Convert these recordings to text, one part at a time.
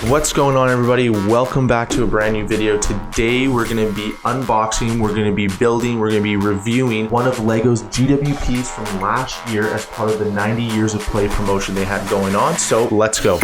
What's going on, everybody? Welcome back to a brand new video. Today we're going to be unboxing, we're going to be building, we're going to be reviewing one of LEGO's GWPs from last year as part of the 90 years of play promotion they had going on. So let's go.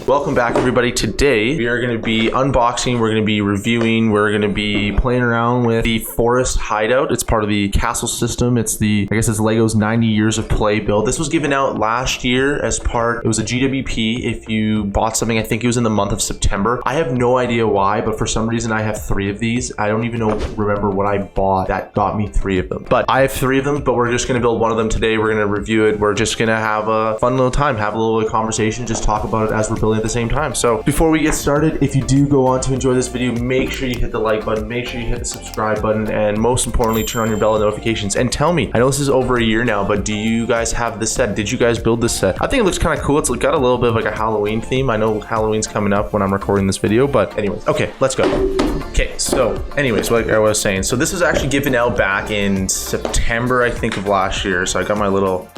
Welcome back, everybody. Today we are going to be unboxing, we're going to be reviewing, we're going to be playing around with the Forest Hideout. It's part of the castle system. It's it's LEGO's 90 years of play build. This was given out last year as part, it was a GWP if you bought something. I think it was in the month of September. I have no idea why, but for some reason I have 3 of these. I don't even remember what I bought that got me 3 of them, but I have 3 of them. But we're just going to build one of them today. We're going to review it. We're just going to have a fun little time, have a little bit of conversation, just talk about it as we're building at the same time. So before we get started, if you do go on to enjoy this video, make sure you hit the like button, make sure you hit the subscribe button, and most importantly, turn on your bell notifications. And tell me, I know this is over a year now, but do you guys have this set? Did you guys build this set? I think it looks kind of cool. It's got a little bit of like a Halloween theme. I know Halloween's coming up when I'm recording this video, but anyways, okay, let's go. Okay, so anyways, like I was saying, so this was actually given out back in September, I think, of last year. So I got my little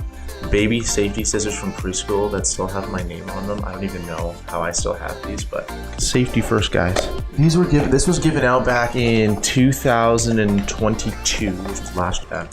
baby safety scissors from preschool that still have my name on them. I don't even know how I still have these, but safety first, guys. This was given out back in 2022, which was last year.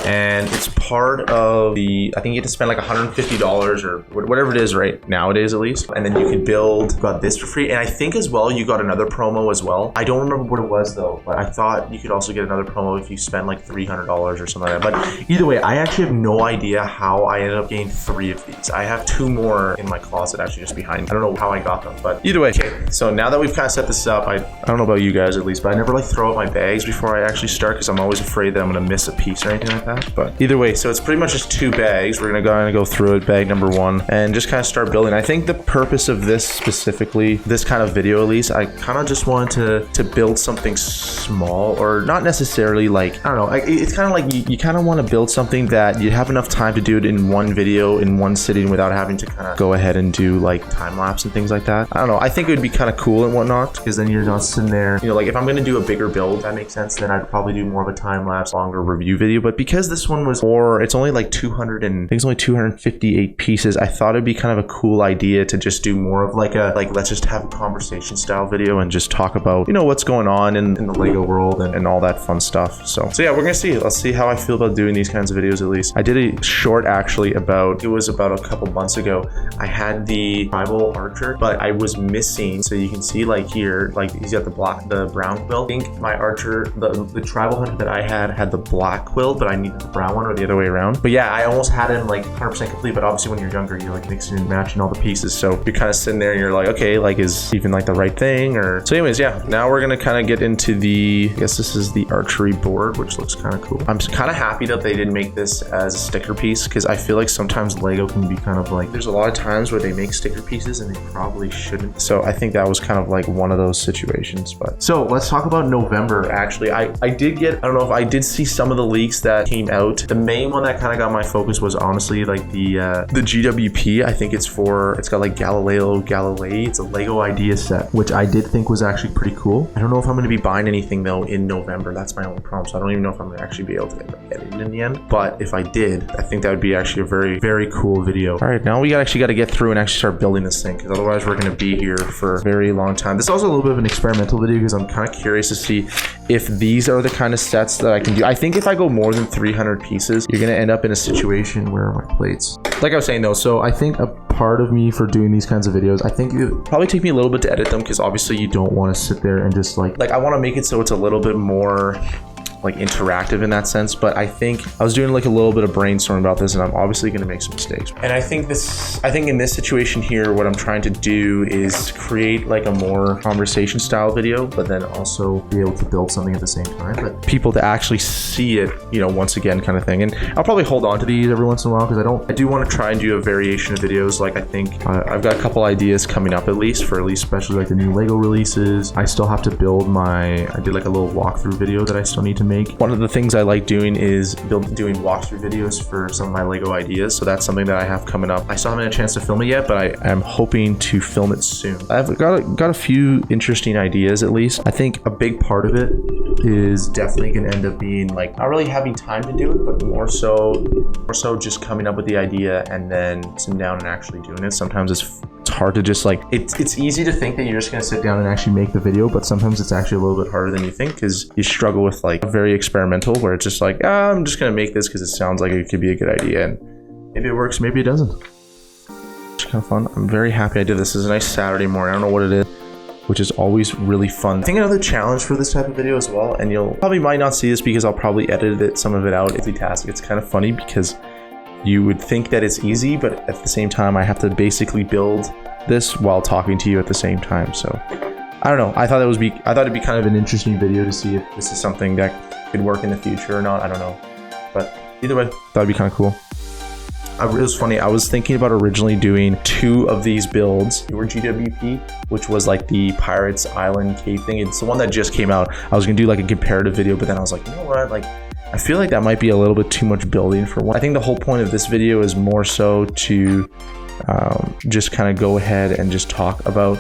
And it's part of the, I think you get to spend like $150 or whatever it is right nowadays, at least. And then you could build, got this for free. And I think as well, you got another promo as well. I don't remember what it was though, but I thought you could also get another promo if you spend like $300 or something like that. But either way, I actually have no idea how I ended up getting 3 of these. I have 2 more in my closet actually just behind me. I don't know how I got them, but either way. Okay, so now that we've kind of set this up, I don't know about you guys at least, but I never like throw out my bags before I actually start because I'm always afraid that I'm gonna miss a piece or anything like that. But either way, so it's pretty much just 2 bags. We're gonna go through it, bag number 1, and just kind of start building. I think the purpose of this specifically, this kind of video at least, I kind of just wanted to build something small, or not necessarily like, I don't know, it's kind of like you kind of want to build something that you have enough time to do it in one video, in one sitting, without having to kind of go ahead and do like time lapse and things like that. I don't know, I think it would be kind of cool and whatnot, because then you're not sitting there, you know, like if I'm gonna do a bigger build, that makes sense, then I'd probably do more of a time lapse, longer review video. But because this one was, or it's only like 258 pieces, I thought it'd be kind of a cool idea to just do more of like let's just have a conversation style video and just talk about, you know, what's going on in the LEGO world and all that fun stuff. So yeah, we're gonna see. Let's see how I feel about doing these kinds of videos. At least I did a short actually about a couple months ago. I had the tribal archer, but I was missing, so you can see like here, like he's got the brown quill. I think my archer, the tribal hunter that I had the black quill, but I needed the brown one, or the other way around. But yeah, I almost had him like 100% complete, but obviously when you're younger, you're like mixing and matching all the pieces, so you're kind of sitting there and you're like, okay, like is even like the right thing? Or so anyways, yeah, now we're gonna kind of get into the, I guess this is the archery board, which looks kind of cool. I'm kind of happy that they didn't make this as a sticker piece, because I feel like sometimes LEGO can be kind of like, there's a lot of times where they make sticker pieces and they probably shouldn't. So I think that was kind of like one of those situations. But so let's talk about November. Actually, I did get, I don't know if I did see some of the leaks that came out. The main one that kind of got my focus was honestly like the GWP. I think it's got like Galilei. It's a LEGO idea set, which I did think was actually pretty cool. I don't know if I'm going to be buying anything though in November. That's my only problem. So I don't even know if I'm going to actually be able to get it in the end. But if I did, I think that would be actually a very, very cool video. All right, now we actually got to get through and actually start building this thing, because otherwise we're going to be here for a very long time. This is also a little bit of an experimental video because I'm kind of curious to see if these are the kind of sets that I can do. I think if I go more than 300 pieces, you're going to end up in a situation where my plates, like I was saying though, so I think a part of me for doing these kinds of videos, I think it would probably take me a little bit to edit them, because obviously you don't want to sit there and just like I want to make it so it's a little bit more like interactive in that sense. But I think I was doing like a little bit of brainstorming about this, and I'm obviously going to make some mistakes. And I think in this situation here, what I'm trying to do is create like a more conversation style video, but then also be able to build something at the same time, but people to actually see it, you know, once again kind of thing. And I'll probably hold on to these every once in a while, because I do want to try and do a variation of videos. Like I think I've got a couple ideas coming up, at least especially like the new LEGO releases. I still have to build I did like a little walkthrough video that I still need to make. One of the things I like doing is doing walkthrough videos for some of my Lego ideas. So that's something that I have coming up. I still haven't had a chance to film it yet, but I am hoping to film it soon. I've got a few interesting ideas, at least. I think a big part of it is definitely going to end up being like not really having time to do it, but more so just coming up with the idea and then sitting down and actually doing it. Sometimes it's hard to just like, it's easy to think that you're just going to sit down and actually make the video, but sometimes it's actually a little bit harder than you think, because you struggle with like very experimental, where it's just like, I'm just going to make this because it sounds like it could be a good idea, and maybe it works, maybe it doesn't. It's kind of fun. I'm very happy I did this. It's a nice Saturday morning. I don't know what it is, which is always really fun. I think another challenge for this type of video as well, and you'll probably might not see this because I'll probably edit some of it out. It's a task. It's kind of funny because you would think that it's easy, but at the same time, I have to basically build this while talking to you at the same time. So I don't know. I thought it'd be kind of an interesting video to see if this is something that could work in the future or not. I don't know, but either way, that'd be kind of cool. It was funny. I was thinking about originally doing 2 of these builds. They were GWP, which was like the Pirates Island cave thing. It's the one that just came out. I was gonna do like a comparative video, but then I was like, you know what? Like, I feel like that might be a little bit too much building for one. I think the whole point of this video is more so to just kind of go ahead and just talk about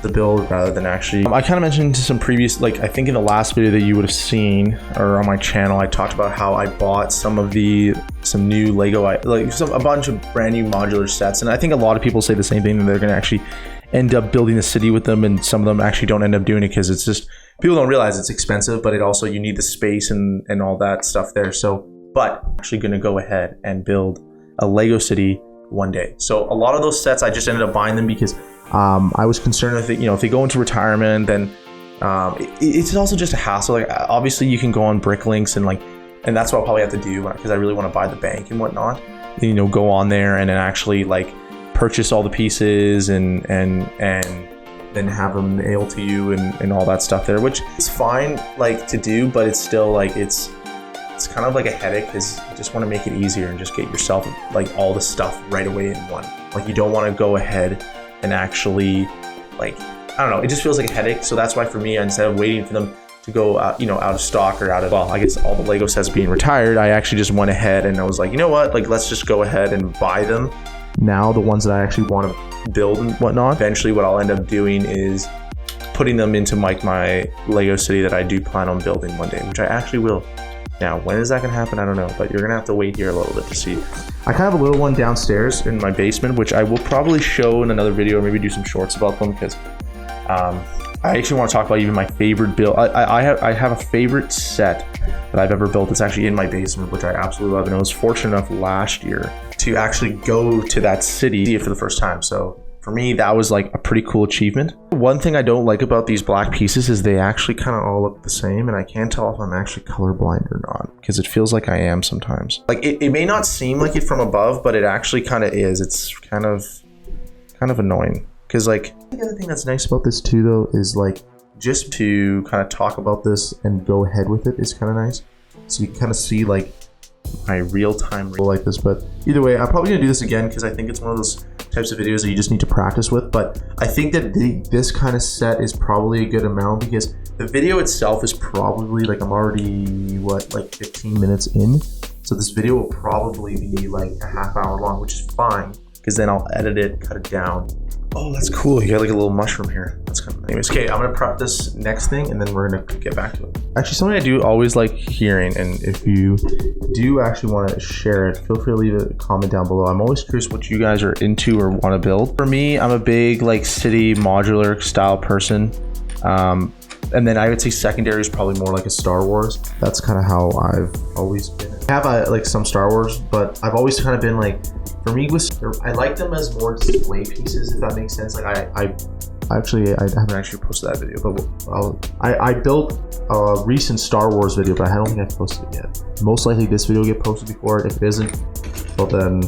the build rather than actually. I kind of mentioned to some previous, like I think in the last video that you would have seen or on my channel, I talked about how I bought some new Lego, like a bunch of brand new modular sets, and I think a lot of people say the same thing, that they're going to actually end up building a city with them, and some of them actually don't end up doing it because it's just, people don't realize it's expensive, but it also, you need the space and all that stuff there. So, but I'm actually going to go ahead and build a Lego city one day. So a lot of those sets, I just ended up buying them because I was concerned if if they go into retirement, then it's also just a hassle. Like obviously you can go on Bricklinks and that's what I'll probably have to do because I really want to buy the bank and whatnot. Go on there and then actually like purchase all the pieces and then have them mailed to you and all that stuff there, which is fine like to do, but it's still like it's kind of like a headache because you just want to make it easier and just get yourself like all the stuff right away in one. Like you don't want to go ahead and actually like, I don't know, it just feels like a headache. So that's why for me, instead of waiting for them to go out, out of stock or I guess all the Lego sets being retired, I actually just went ahead and I was like, you know what, like let's just go ahead and buy them now, the ones that I actually want to build and whatnot. Eventually what I'll end up doing is putting them into my Lego city that I do plan on building one day, which I actually will. Now, when is that gonna happen? I don't know, but you're gonna have to wait here a little bit to see. I kind of have a little one downstairs in my basement, which I will probably show in another video or maybe do some shorts about them because I actually want to talk about even my favorite build. I have a favorite set that I've ever built. It's actually in my basement, which I absolutely love. And I was fortunate enough last year to actually go to that city, see it for the first time. So for me, that was like a pretty cool achievement. One thing I don't like about these black pieces is they actually kind of all look the same, and I can't tell if I'm actually colorblind or not, because it feels like I am sometimes. Like it may not seem like it from above, but it actually kind of is. It's kind of annoying. Because like, the other thing that's nice about this too though is like, just to kind of talk about this and go ahead with it is kind of nice. So you can kind of see like my real-time like this, but either way, I'm probably gonna do this again because I think it's one of those types of videos that you just need to practice with. But I think that this kind of set is probably a good amount because the video itself is probably like, I'm already like 15 minutes in. So this video will probably be like a half hour long, which is fine because then I'll edit it, cut it down. Oh, that's cool. You got like a little mushroom here. That's kind of nice. Anyways, okay, I'm gonna prep this next thing and then we're gonna get back to it. Actually, something I do always like hearing, and if you do actually want to share it, feel free to leave a comment down below. I'm always curious what you guys are into or want to build. For me, I'm a big like city modular style person. And then I would say secondary is probably more like a Star Wars. That's kind of how I've always been. I have like some Star Wars, but I've always kind of been like, for me, I like them as more display pieces, if that makes sense. Like I haven't actually posted that video, but I built a recent Star Wars video, but I don't think I've posted it yet. Most likely this video will get posted before it. If it isn't, well then,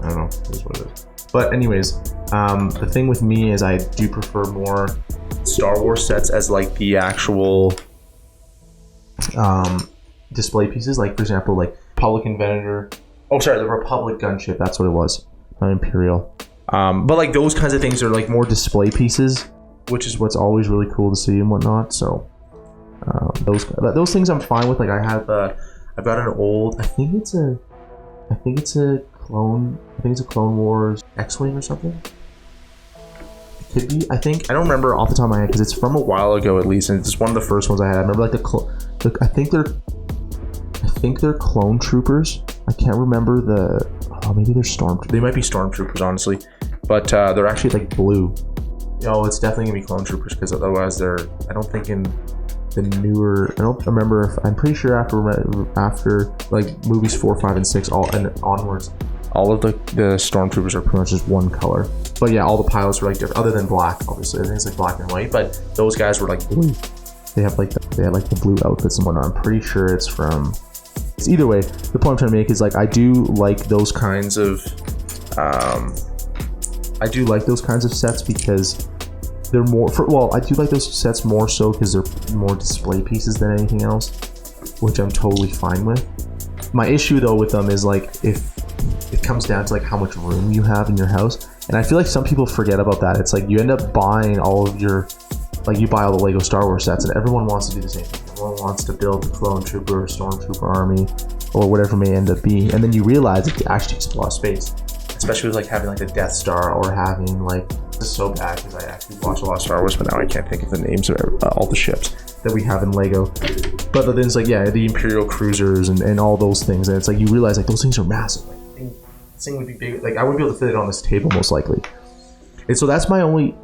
I don't know, it is what it is. But anyways, the thing with me is I do prefer more Star Wars sets as like the actual display pieces. Like for example, like Republic Inventor. Oh, sorry, the Republic gunship. That's what it was, not Imperial. But like those kinds of things are like more display pieces, which is what's always really cool to see and whatnot. So Those things I'm fine with. Like I have I've got an old, I think it's a Clone Wars X-Wing or something. It could be, I think. I don't remember off the top of my head because it's from a while ago at least, and it's one of the first ones I had. I remember like I think they're clone troopers. I can't remember maybe they're stormtroopers. They might be stormtroopers, honestly, but they're actually like blue. Oh, it's definitely gonna be clone troopers because otherwise they're. I don't think in the newer. I don't remember if I'm pretty sure after like movies 4, 5, and 6 all and onwards, all of the stormtroopers are pretty much just one color. But yeah, all the pilots were like different, other than black. Obviously, I think it's like black and white. But those guys were like blue. They had like the blue outfits and whatnot. I'm pretty sure it's from. It's either way. The point I'm trying to make is like I do like those kinds of. I do like those kinds of sets because they're more. I do like those sets more so because they're more display pieces than anything else, which I'm totally fine with. My issue though with them is like if it comes down to like how much room you have in your house, and I feel like some people forget about that. It's like you end up buying all of your, like you buy all the Lego Star Wars sets, and everyone wants to do the same thing. Everyone wants to build the clone trooper or stormtrooper army or whatever it may end up being, and then you realize it actually takes a lot of space, especially with like having like the Death Star or having like. This is so bad because I actually watch a lot of Star Wars, but now I can't think of the names of all the ships that we have in Lego. But then it's like, yeah, the Imperial cruisers and all those things, and it's like you realize like those things are massive. Like this thing would be big. Like I wouldn't be able to fit it on this table most likely. And so that's my only.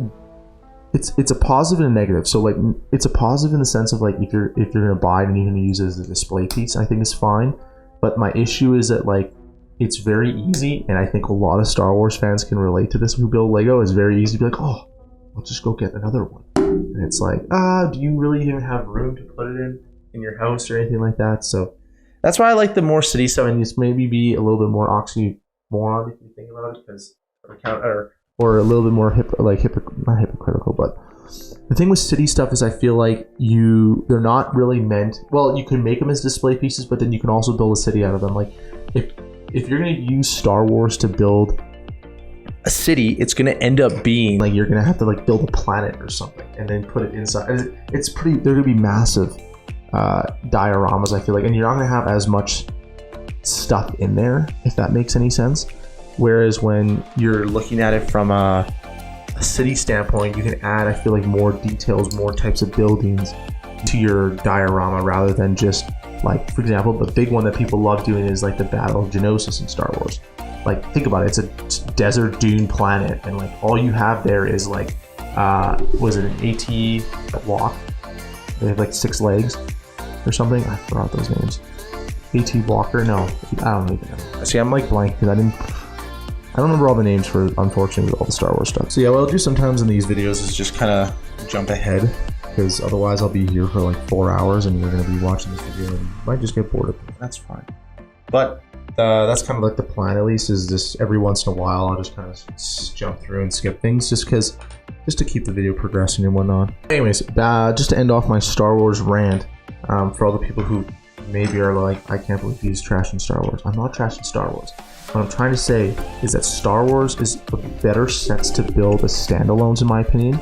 It's a positive and a negative. So like it's a positive in the sense of like if you're gonna buy it and you're gonna use it as a display piece, I think it's fine. But my issue is that like. It's very easy, and I think a lot of Star Wars fans can relate to this who build Lego. It's very easy to be like, oh, I'll just go get another one. And it's like, do you really even have room to put it in your house or anything like that? So that's why I like the more city stuff, and just maybe be a little bit more oxymoron if you think about it, because or a little bit more not hypocritical, but the thing with city stuff is I feel like they're not really meant. Well, you can make them as display pieces, but then you can also build a city out of them. Like if you're going to use Star Wars to build a city, it's going to end up being like you're going to have to like build a planet or something and then put it inside. And they're going to be massive dioramas, I feel like, and you're not going to have as much stuff in there, if that makes any sense. Whereas when you're looking at it from a city standpoint, you can add, I feel like, more details, more types of buildings to your diorama rather than just like, for example, the big one that people love doing is like the Battle of Geonosis in Star Wars. Like, think about it, it's a desert dune planet, and like all you have there is like, was it an AT walk? They have like 6 legs or something. I forgot those names. AT Walker? No, I don't even know. See, I'm like blank because I don't remember all the names for, unfortunately, with all the Star Wars stuff. So yeah, what I'll do sometimes in these videos is just kind of jump ahead, because otherwise I'll be here for like 4 hours and you're going to be watching this video and you might just get bored of it. That's fine. But that's kind of like the plan, at least, is just every once in a while I'll just kind of jump through and skip things just to keep the video progressing and whatnot. Anyways, just to end off my Star Wars rant, for all the people who maybe are like, I can't believe he's trashing Star Wars. I'm not trashing Star Wars. What I'm trying to say is that Star Wars is better sets to build as standalones, in my opinion.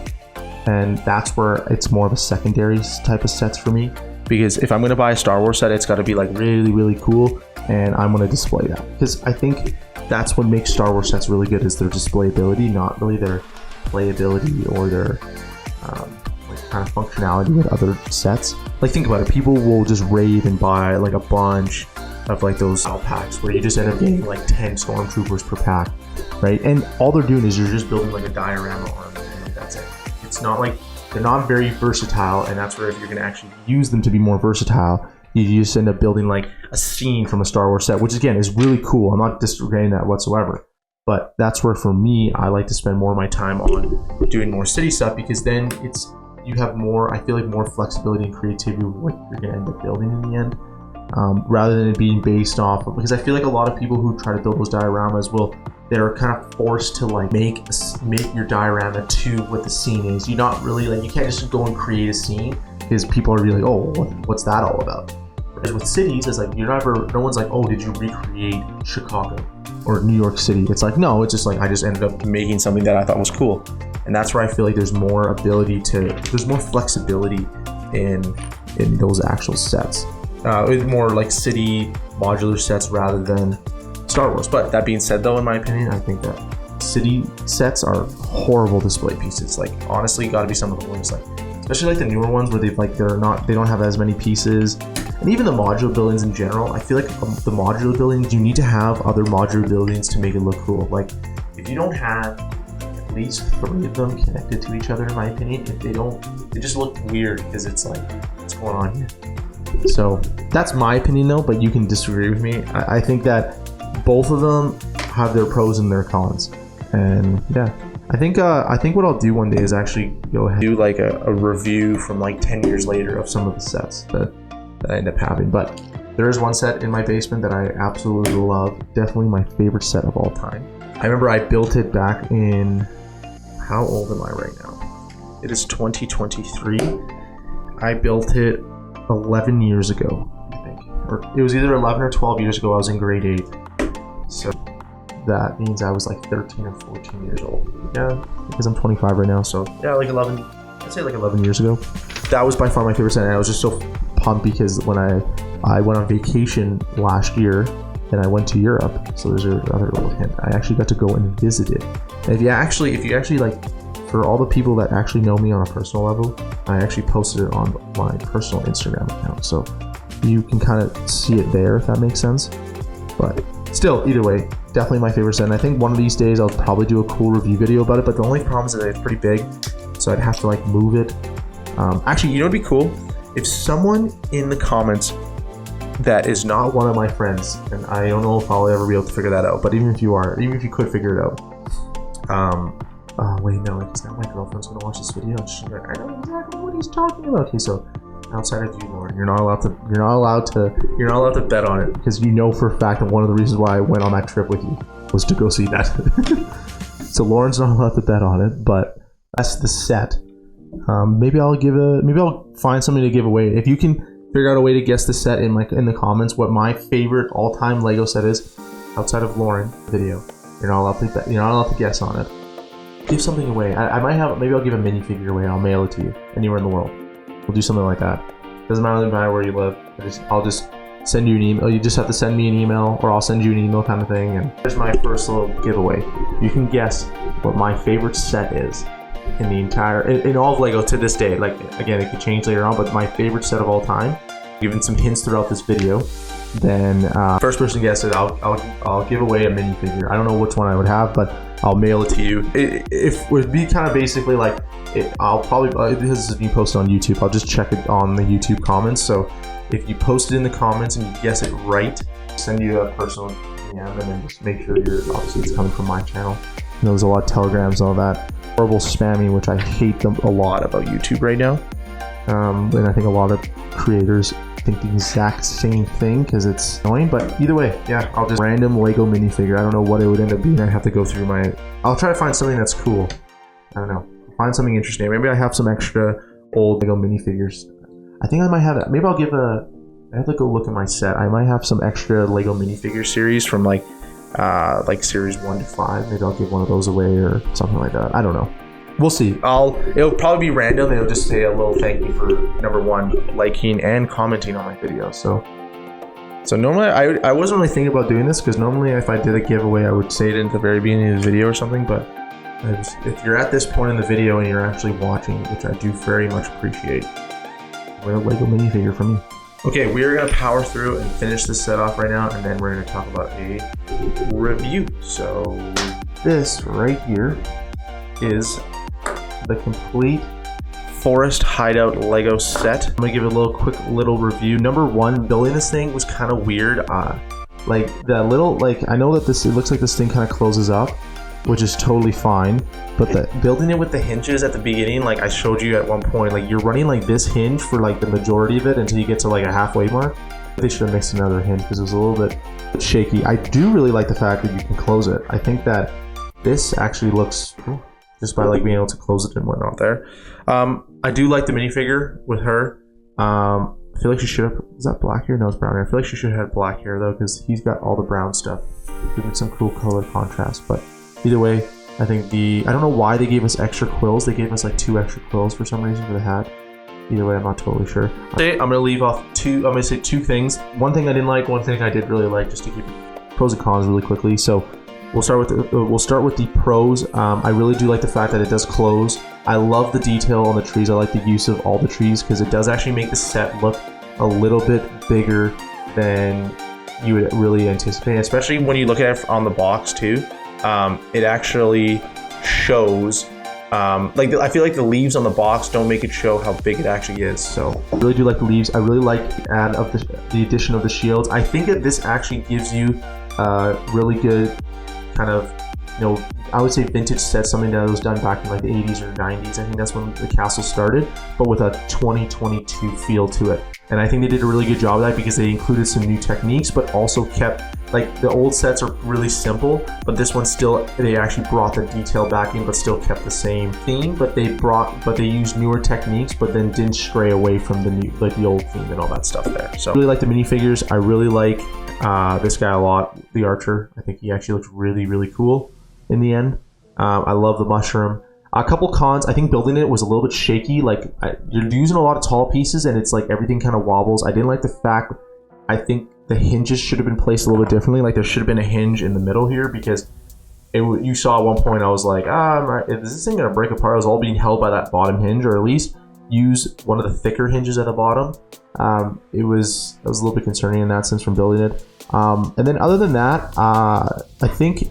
And that's where it's more of a secondary type of sets for me. Because if I'm going to buy a Star Wars set, it's got to be like really, really cool. And I'm going to display that. Because I think that's what makes Star Wars sets really good, is their displayability, not really their playability or their like kind of functionality with other sets. Like, think about it. People will just rave and buy like a bunch of like those battle packs where you just end up getting like 10 stormtroopers per pack, right? And all they're doing is you're just building like a diorama army, and that's it. It's not like, they're not very versatile, and that's where if you're going to actually use them to be more versatile, you just end up building like a scene from a Star Wars set, which again is really cool. I'm not disregarding that whatsoever, but that's where for me I like to spend more of my time on doing more city stuff, because then you have more, I feel like, more flexibility and creativity with what you're going to end up building in the end. Rather than it being based off of, because I feel like a lot of people who try to build those dioramas they're kind of forced to like make your diorama to what the scene is. You're not really like, you can't just go and create a scene, because people are really like, oh, what's that all about? Whereas with cities, it's like no one's like, oh, did you recreate Chicago or New York City? It's like, no, it's just like, I just ended up making something that I thought was cool. And that's where I feel like there's more flexibility in in those actual sets. It's more like city modular sets rather than Star Wars. But that being said, though, in my opinion, I think that city sets are horrible display pieces. Like, honestly, got to be some of the worst. Like, especially like the newer ones where they don't have as many pieces, and even the modular buildings in general. I feel like the modular buildings, you need to have other modular buildings to make it look cool. Like, if you don't have at least 3 of them connected to each other, in my opinion, if they don't, they just look weird because it's like, what's going on here? So that's my opinion, though. But you can disagree with me. I think that both of them have their pros and their cons, and yeah. I think what I'll do one day is actually go ahead and do like a review from like 10 years later of some of the sets that I end up having. But there is one set in my basement that I absolutely love. Definitely my favorite set of all time. I remember I built it back in, how old am I right now? It is 2023. I built it 11 years ago, I think. Or it was either 11 or 12 years ago. I was in grade 8. So that means I was like 13 or 14 years old. Yeah, because I'm 25 right now, so yeah, like 11, I'd say like 11 years ago. That was by far my favorite set, and I was just so pumped because when I went on vacation last year, and I went to Europe, so there's another little hint. I actually got to go and visit it. And if you actually like, for all the people that actually know me on a personal level, I actually posted it on my personal Instagram account, so you can kind of see it there, if that makes sense. But still, either way, definitely my favorite set, and I think one of these days I'll probably do a cool review video about it, but the only problem is that it's pretty big, so I'd have to like move it. Actually, you know what'd be cool? If someone in the comments that is not one of my friends, and I don't know if I'll ever be able to figure that out, but even if you could figure it out, oh wait, no, because now my girlfriend's gonna watch this video and she's like, I know exactly what he's talking about. Okay, so outside of you, Lauren, you're not allowed to bet on it, because you know for a fact that one of the reasons why I went on that trip with you was to go see that. So Lauren's not allowed to bet on it, but that's the set. Maybe I'll find something to give away. If you can figure out a way to guess the set in the comments, what my favorite all-time Lego set is, outside of Lauren video, you're not allowed to bet. You're not allowed to guess on it. Give something away. I might have. Maybe I'll give a minifigure away. I'll mail it to you anywhere in the world. We'll do something like that. Doesn't really matter where you live. I'll just send you an email. You just have to send me an email, or I'll send you an email, kind of thing. And here's my first little giveaway. You can guess what my favorite set is in the entire, in all of Lego to this day. Like, again, it could change later on, but my favorite set of all time. Given some hints throughout this video. Then first person guess it, I'll give away a minifigure. I don't know which one I would have, but I'll mail it to you. It would be kind of basically like, I'll probably, this is being posted on YouTube, I'll just check it on the YouTube comments. So if you post it in the comments and you guess it right, send you a personal DM, and then just make sure obviously it's coming from my channel. You know, there's a lot of telegrams and all that horrible spamming, which I hate them a lot about YouTube right now. And I think a lot of creators think the exact same thing because it's annoying. But either way, yeah, I'll just random Lego minifigure. I don't know what it would end up being. I have to go through I'll try to find something that's cool. I don't know. Find something interesting. Maybe I have some extra old Lego minifigures. I think I might have it. Maybe I'll give I have to go look at my set. I might have some extra Lego minifigure series from like series 1 to 5. Maybe I'll give one of those away or something like that. I don't know. We'll see. It'll probably be random. It'll just say a little thank you for #1 liking and commenting on my video. So normally I wasn't really thinking about doing this, because normally if I did a giveaway I would say it in the very beginning of the video or something. But if you're at this point in the video and you're actually watching, which I do very much appreciate, we're a Lego minifigure for me. Okay, we're gonna power through and finish this set off right now, and then we're gonna talk about a review. So this right here is the complete Forest Hideout Lego set. I'm gonna give it a quick little review. #1, building this thing was kind of weird. Like that little, I know that it looks like this thing kind of closes up, which is totally fine. But building it with the hinges at the beginning, like I showed you at one point, like you're running like this hinge for like the majority of it until you get to like a halfway mark. They should have mixed another hinge because it was a little bit shaky. I do really like the fact that you can close it. I think that this actually looks cool, just by like being able to close it and whatnot there. I do like the minifigure with her. I feel like she should have, is that black hair? No, it's brown hair. I feel like she should have had black hair though, because he's got all the brown stuff, giving some cool color contrast. But either way, I think I don't know why they gave us extra quills. They gave us like 2 extra quills for some reason for the hat. either way, I'm not totally sure. I'm gonna leave off I'm gonna say two things. One thing I didn't like, one thing I did really like, just to keep pros and cons really quickly. So we'll start with the pros. I really do like the fact that it does close. I love the detail on the trees. I like the use of all the trees because it does actually make the set look a little bit bigger than you would really anticipate, especially when you look at it on the box too. It actually shows I feel like the leaves on the box don't make it show how big it actually is. So I really do like the leaves. I really like the addition of the shields. I think that this actually gives you really good kind of, I would say vintage set, something that was done back in like the 80s or 90s. I think that's when the castle started, but with a 2022 feel to it. And I think they did a really good job of that because they included some new techniques, but also kept, like, the old sets are really simple, but this one still, they actually brought the detail back in, but still kept the same theme, but they used newer techniques, but then didn't stray away from the old theme and all that stuff there. So I really like the minifigures. I really like this guy a lot, the archer. I think he actually looks really, really cool in the end. I love the mushroom. A couple cons, I think building it was a little bit shaky. Like, you're using a lot of tall pieces and it's like everything kind of wobbles. I didn't like the fact, I think the hinges should have been placed a little bit differently. Like, there should have been a hinge in the middle here because you saw at one point I was like, is this thing gonna break apart? It was all being held by that bottom hinge, or at least use one of the thicker hinges at the bottom. It was a little bit concerning in that sense from building it. And then other than that, I think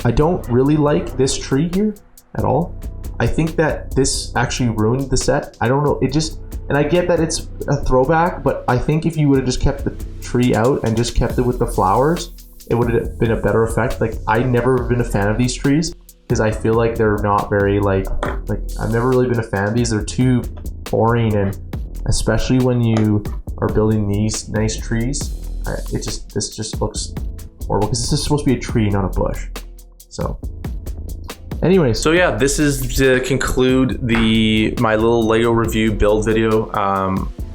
I don't really like this tree here at all. I think that this actually ruined the set. I don't know, and I get that it's a throwback, but I think if you would have just kept the tree out and just kept it with the flowers, it would have been a better effect. Like, I've never been a fan of these trees because I feel like they're not very like I've never really been a fan of these. They're too boring, and especially when you are building these nice trees, this just looks horrible because this is supposed to be a tree, not a bush. So anyway, so yeah, this is to conclude my little Lego review build video.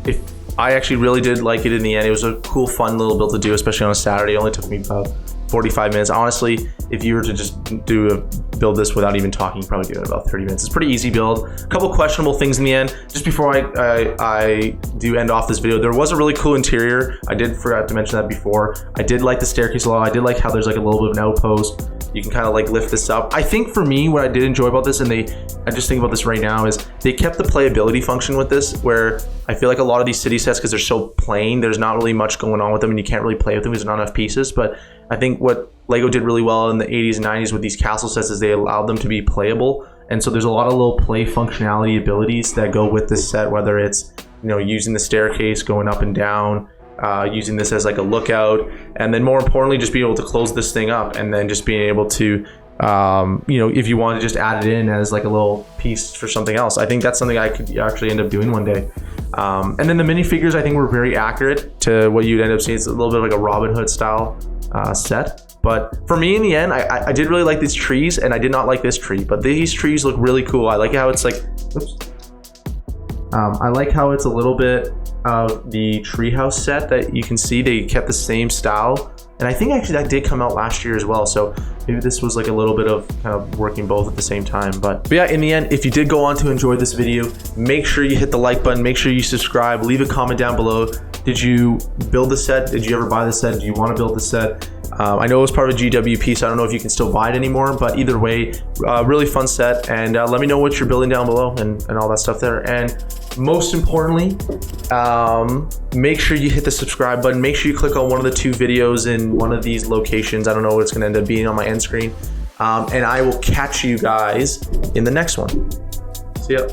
If I actually really did like it in the end. It was a cool, fun little build to do, especially on a Saturday. It only took me about 45 minutes. Honestly, if you were to just build this without even talking, you probably do it in about 30 minutes. It's a pretty easy build. A couple questionable things in the end. Just before I do end off this video, there was a really cool interior. I did forget to mention that before. I did like the staircase a lot. I did like how there's like a little bit of an outpost. You can kind of like lift this up. I think for me, what I did enjoy about this, and I just think about this right now, is they kept the playability function with this, where I feel like a lot of these city sets, because they're so plain, there's not really much going on with them and you can't really play with them because there's not enough pieces. But I think what Lego did really well in the 80s and 90s with these castle sets is they allowed them to be playable. And so there's a lot of little play functionality abilities that go with this set, whether it's, using the staircase, going up and down, using this as like a lookout, and then more importantly, just being able to close this thing up, and then just being able to, if you want to just add it in as like a little piece for something else. I think that's something I could actually end up doing one day. And then the minifigures, I think, were very accurate to what you'd end up seeing. It's a little bit like a Robin Hood style set. But for me, in the end, I did really like these trees, and I did not like this tree. But these trees look really cool. I like how it's like, I like how it's a little bit of the treehouse set that you can see. They kept the same style. And I think actually that did come out last year as well. So maybe this was like a little bit of kind of working both at the same time. But yeah, in the end, if you did go on to enjoy this video, make sure you hit the like button, make sure you subscribe, leave a comment down below. Did you build the set? Did you ever buy the set? Do you want to build the set? I know it was part of a GWP, so I don't know if you can still buy it anymore, but either way, really fun set. And let me know what you're building down below and all that stuff there. And most importantly, make sure you hit the subscribe button. Make sure you click on one of the 2 videos in one of these locations. I don't know what it's going to end up being on my end screen. And I will catch you guys in the next one. See ya.